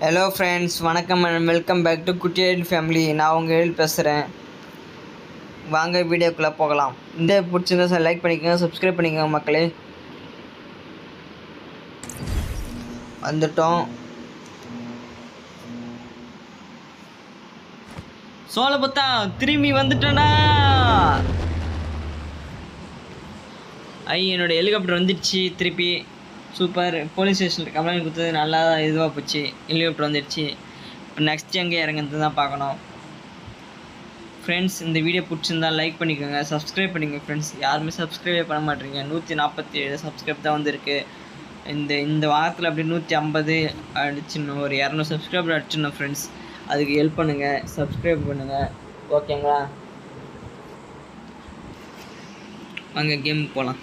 Hello friends, வணக்கம் and welcome back to குட்டி எழில் family. நான் உங்கள் எழில் பேசுகிறேன். வாங்க வீடியோக்குள்ளே போகலாம். இந்த பிடிச்சிருந்தா சார் லைக் பண்ணிக்கோங்க, சப்ஸ்கிரைப் பண்ணிக்கோங்க மக்களே. வந்துட்டோம். சோழபுத்தா திரும்பி வந்துட்டோன்னா. என்னோடய ஹெலிகாப்டர் வந்துடுச்சு திருப்பி. சூப்பர். போலீஸ் ஸ்டேஷனில் கம்ப்ளைண்ட் கொடுத்தது நல்லா இதுவாக போச்சு. ஹெலிகாப்டர் வந்துடுச்சு. இப்போ நெக்ஸ்ட் எங்கே இறங்குறது தான் பார்க்கணும். ஃப்ரெண்ட்ஸ், இந்த வீடியோ பிடிச்சிருந்தா லைக் பண்ணிக்கோங்க, சப்ஸ்கிரைப் பண்ணிக்கோங்க. ஃப்ரெண்ட்ஸ், யாருமே சப்ஸ்கிரைபே பண்ண மாட்டேறீங்க. 147 சப்ஸ்கிரைப் தான் வந்திருக்கு. இந்த வாரத்தில் அப்படி 150 அடிச்சிடணும். ஒரு 200 சப்ஸ்கிரைபர் அடிச்சிடணும் ஃப்ரெண்ட்ஸ். அதுக்கு ஹெல்ப் பண்ணுங்கள், சப்ஸ்கிரைப் பண்ணுங்கள். ஓகேங்களா? வாங்க கேமுக்கு போகலாம்.